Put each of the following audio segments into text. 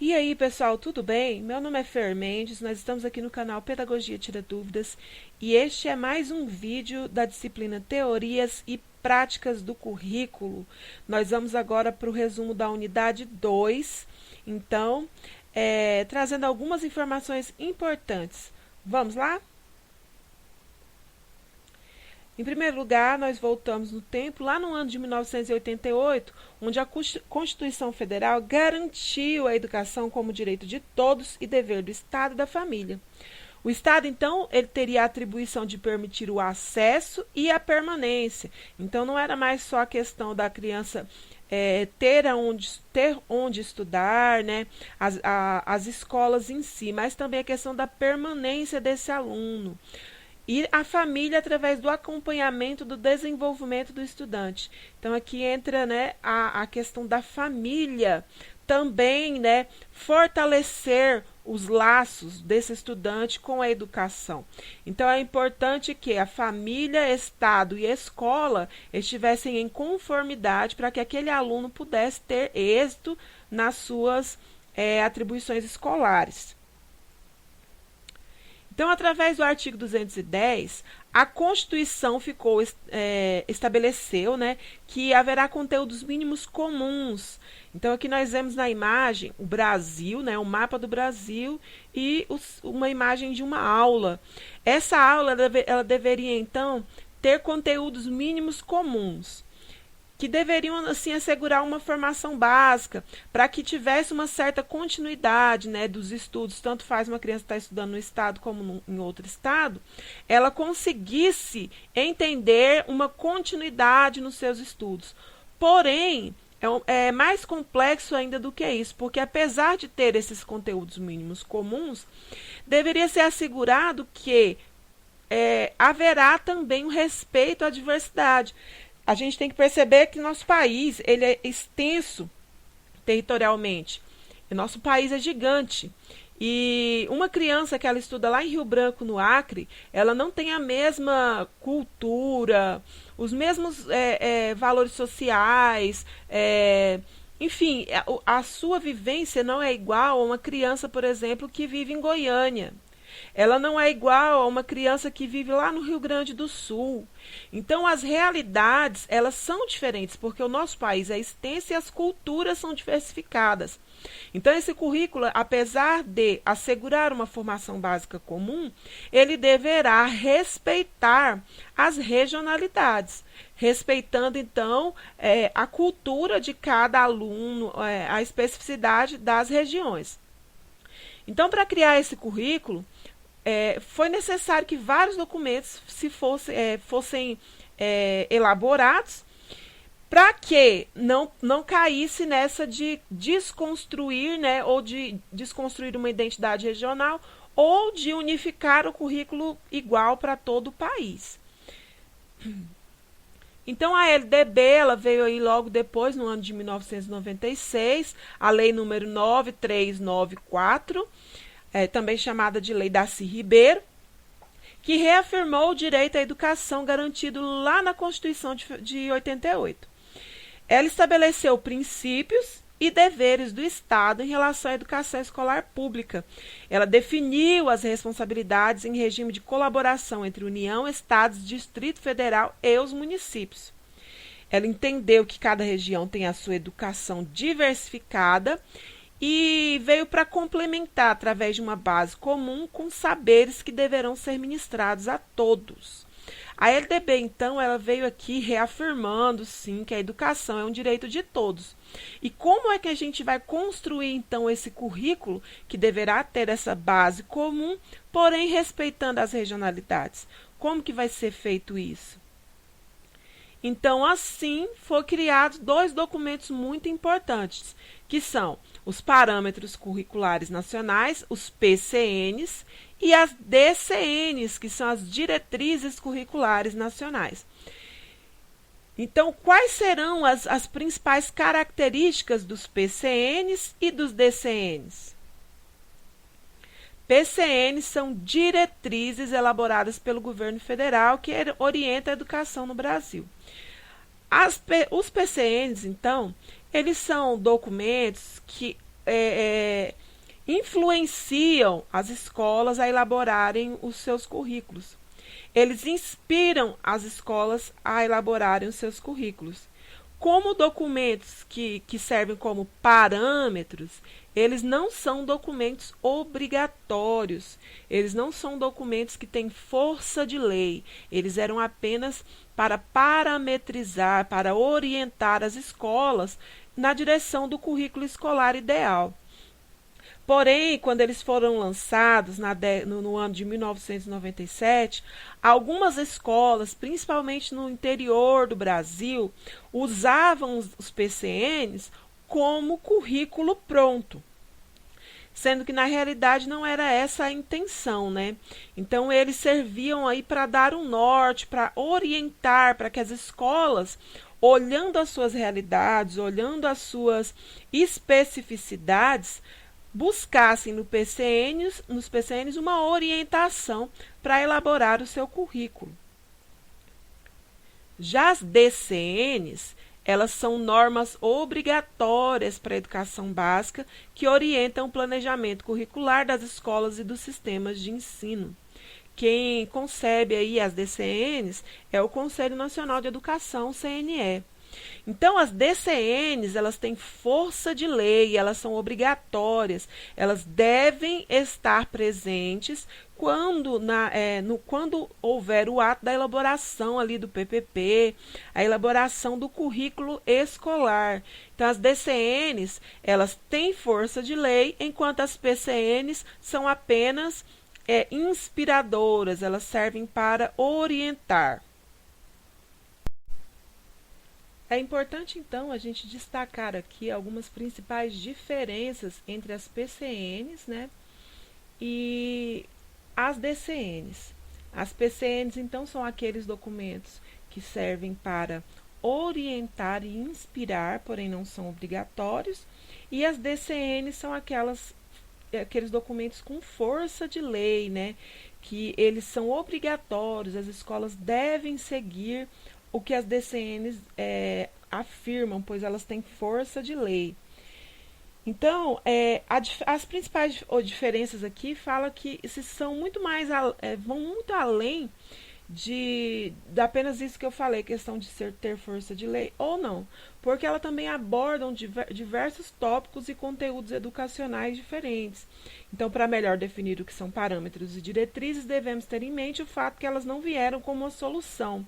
E aí, pessoal, tudo bem? Meu nome é Fer Mendes, nós estamos aqui no canal Pedagogia Tira Dúvidas e este é mais um vídeo da disciplina Teorias e Práticas do Currículo. Nós vamos agora para o resumo da unidade 2, então, trazendo algumas informações importantes. Vamos lá? Em primeiro lugar, nós voltamos no tempo, lá no ano de 1988, onde a Constituição Federal garantiu a educação como direito de todos e dever do Estado e da família. O Estado, então, ele teria a atribuição de permitir o acesso e a permanência. Então, não era mais só a questão da criança ter onde estudar, né, as escolas em si, mas também a questão da permanência desse aluno. E a família através do acompanhamento do desenvolvimento do estudante. Então aqui entra, né, a questão da família também, né, fortalecer os laços desse estudante com a educação. Então é importante que a família, Estado e escola estivessem em conformidade para que aquele aluno pudesse ter êxito nas suas atribuições escolares. Então, através do artigo 210, a Constituição estabeleceu, né, que haverá conteúdos mínimos comuns. Então, aqui nós vemos na imagem o Brasil, né, o mapa do Brasil e uma imagem de uma aula. Essa aula ela deveria, então, ter conteúdos mínimos comuns, que deveriam assim assegurar uma formação básica para que tivesse uma certa continuidade, né, dos estudos, tanto faz uma criança estar estudando no estado como em outro estado, ela conseguisse entender uma continuidade nos seus estudos. Porém, é mais complexo ainda do que isso, porque apesar de ter esses conteúdos mínimos comuns, deveria ser assegurado que haverá também um respeito à diversidade. A gente tem que perceber que nosso país ele é extenso territorialmente. E nosso país é gigante. E uma criança que ela estuda lá em Rio Branco, no Acre, ela não tem a mesma cultura, os mesmos valores sociais, enfim, a sua vivência não é igual a uma criança, por exemplo, que vive em Goiânia. Ela não é igual a uma criança que vive lá no Rio Grande do Sul. Então, as realidades, elas são diferentes, porque o nosso país é extenso e as culturas são diversificadas. Então, esse currículo, apesar de assegurar uma formação básica comum, ele deverá respeitar as regionalidades, respeitando, então, a cultura de cada aluno, a especificidade das regiões. Então, para criar esse currículo, foi necessário que vários documentos fossem elaborados para que não caísse nessa de desconstruir, né, ou de desconstruir uma identidade regional ou de unificar o currículo igual para todo o país. Então, a LDB ela veio aí logo depois, no ano de 1996, a Lei número 9394, também chamada de Lei Darcy Ribeiro, que reafirmou o direito à educação garantido lá na Constituição de 88. Ela estabeleceu princípios e deveres do Estado em relação à educação escolar pública. Ela definiu as responsabilidades em regime de colaboração entre União, Estados, Distrito Federal e os municípios. Ela entendeu que cada região tem a sua educação diversificada e veio para complementar através de uma base comum com saberes que deverão ser ministrados a todos. A LDB, então, ela veio aqui reafirmando, sim, que a educação é um direito de todos. E como é que a gente vai construir, então, esse currículo que deverá ter essa base comum, porém respeitando as regionalidades? Como que vai ser feito isso? Então, assim, foram criados dois documentos muito importantes, que são os Parâmetros Curriculares Nacionais, os PCNs, e as DCNs, que são as Diretrizes Curriculares Nacionais. Então, quais serão as principais características dos PCNs e dos DCNs? PCNs são diretrizes elaboradas pelo governo federal que orienta a educação no Brasil. Os PCNs, então, eles são documentos que influenciam as escolas a elaborarem os seus currículos. Eles inspiram as escolas a elaborarem os seus currículos. Como documentos que servem como parâmetros, eles não são documentos obrigatórios, eles não são documentos que têm força de lei, eles eram apenas para parametrizar, para orientar as escolas na direção do currículo escolar ideal. Porém, quando eles foram lançados no ano de 1997, algumas escolas, principalmente no interior do Brasil, usavam os PCNs como currículo pronto, sendo que na realidade não era essa a intenção, né? Então eles serviam aí para dar um norte, para orientar, para que as escolas, olhando as suas realidades, olhando as suas especificidades, buscassem nos PCNs uma orientação para elaborar o seu currículo. Já as DCNs, elas são normas obrigatórias para a educação básica que orientam o planejamento curricular das escolas e dos sistemas de ensino. Quem concebe aí as DCNs é o Conselho Nacional de Educação, CNE. Então, as DCNs, elas têm força de lei, elas são obrigatórias, elas devem estar presentes quando houver o ato da elaboração ali do PPP, a elaboração do currículo escolar. Então, as DCNs, elas têm força de lei, enquanto as PCNs são apenas inspiradoras, elas servem para orientar. É importante, então, a gente destacar aqui algumas principais diferenças entre as PCNs, né, e as DCNs. As PCNs, então, são aqueles documentos que servem para orientar e inspirar, porém não são obrigatórios, e as DCNs são aqueles documentos com força de lei, né, que eles são obrigatórios, as escolas devem seguir o que as DCNs afirmam, pois elas têm força de lei. Então, as principais diferenças aqui falam que são muito mais, vão muito além de apenas isso que eu falei, questão de ter força de lei ou não, porque ela também abordam diversos tópicos e conteúdos educacionais diferentes. Então, para melhor definir o que são parâmetros e diretrizes, devemos ter em mente o fato que elas não vieram como uma solução.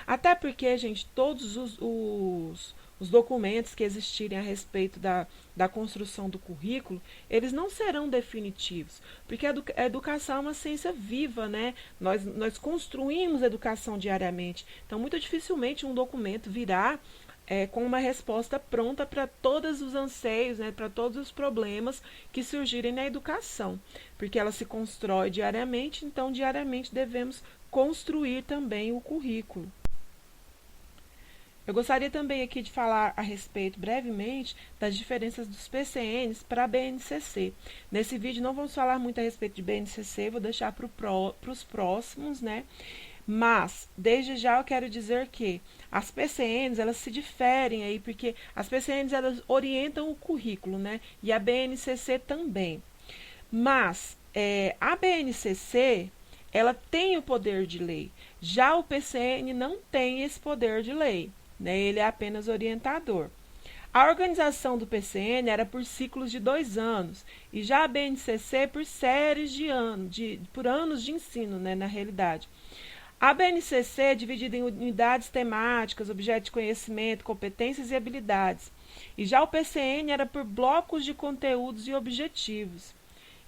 Até porque, gente, todos os documentos que existirem a respeito da construção do currículo, eles não serão definitivos, porque a educação é uma ciência viva, né? Nós construímos educação diariamente, então muito dificilmente um documento virá com uma resposta pronta para todos os anseios, né, para todos os problemas que surgirem na educação, porque ela se constrói diariamente, então diariamente devemos construir também o currículo. Eu gostaria também aqui de falar a respeito, brevemente, das diferenças dos PCNs para a BNCC. Nesse vídeo não vamos falar muito a respeito de BNCC, vou deixar para os próximos, né? Mas, desde já eu quero dizer que as PCNs, elas se diferem aí, porque as PCNs, elas orientam o currículo, né? E a BNCC também. Mas, a BNCC, ela tem o poder de lei. Já o PCN não tem esse poder de lei, né? Ele é apenas orientador. A organização do PCN era por ciclos de 2 anos, e já a BNCC por séries de anos, por anos de ensino, né, na realidade. A BNCC é dividida em unidades temáticas, objetos de conhecimento, competências e habilidades. E já o PCN era por blocos de conteúdos e objetivos.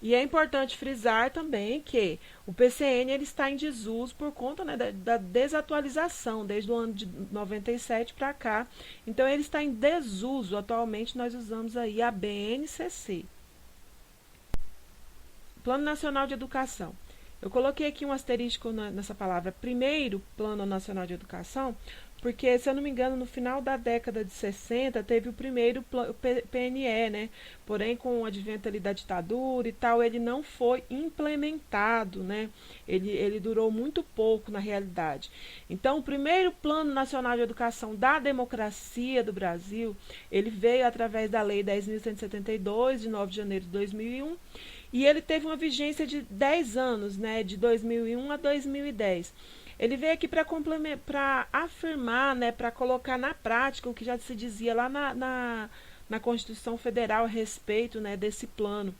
E é importante frisar também que o PCN ele está em desuso por conta, né, da desatualização, desde o ano de 97 para cá. Então, ele está em desuso. Atualmente, nós usamos aí a BNCC. Plano Nacional de Educação. Eu coloquei aqui um asterisco nessa palavra primeiro, Plano Nacional de Educação, porque, se eu não me engano, no final da década de 60 teve o primeiro PNE, né? Porém, com o advento ali da ditadura e tal, ele não foi implementado, né? Ele durou muito pouco na realidade. Então, o primeiro Plano Nacional de Educação da Democracia do Brasil, ele veio através da Lei 10.172, de 9 de janeiro de 2001, e ele teve uma vigência de 10 anos, né? De 2001 a 2010. Ele veio aqui para afirmar, né, para colocar na prática o que já se dizia lá na Constituição Federal a respeito, né, desse plano.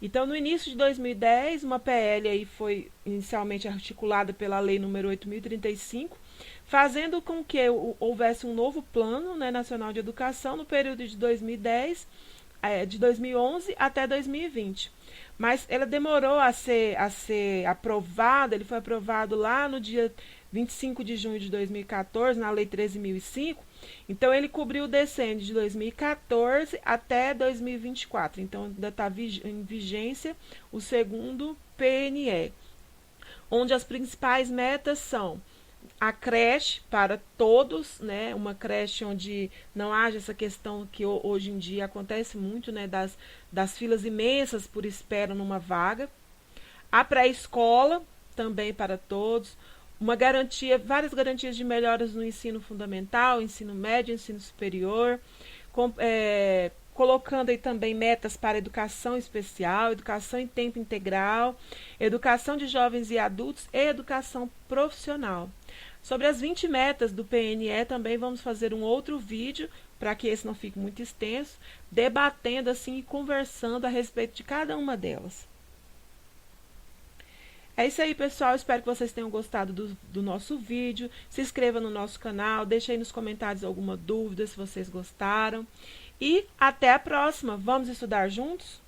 Então, no início de 2010, uma PL aí foi inicialmente articulada pela Lei número 8.035, fazendo com que houvesse um novo Plano, né, Nacional de Educação no período de 2010, de 2011 até 2020. Mas ela demorou a ser aprovado, ele foi aprovado lá no dia 25 de junho de 2014, na Lei 13.005. Então, ele cobriu o decênio de 2014 até 2024. Então, ainda está em vigência o segundo PNE, onde as principais metas são a creche para todos, né? Uma creche onde não haja essa questão que hoje em dia acontece muito, né? Das filas imensas por espera numa vaga. A pré-escola também para todos. Várias garantias de melhoras no ensino fundamental, ensino médio, ensino superior, colocando aí também metas para educação especial, educação em tempo integral, educação de jovens e adultos e educação profissional. Sobre as 20 metas do PNE também vamos fazer um outro vídeo, para que esse não fique muito extenso, debatendo assim e conversando a respeito de cada uma delas. É isso aí, pessoal. Espero que vocês tenham gostado do nosso vídeo. Se inscreva no nosso canal, deixe aí nos comentários alguma dúvida se vocês gostaram. E até a próxima. Vamos estudar juntos?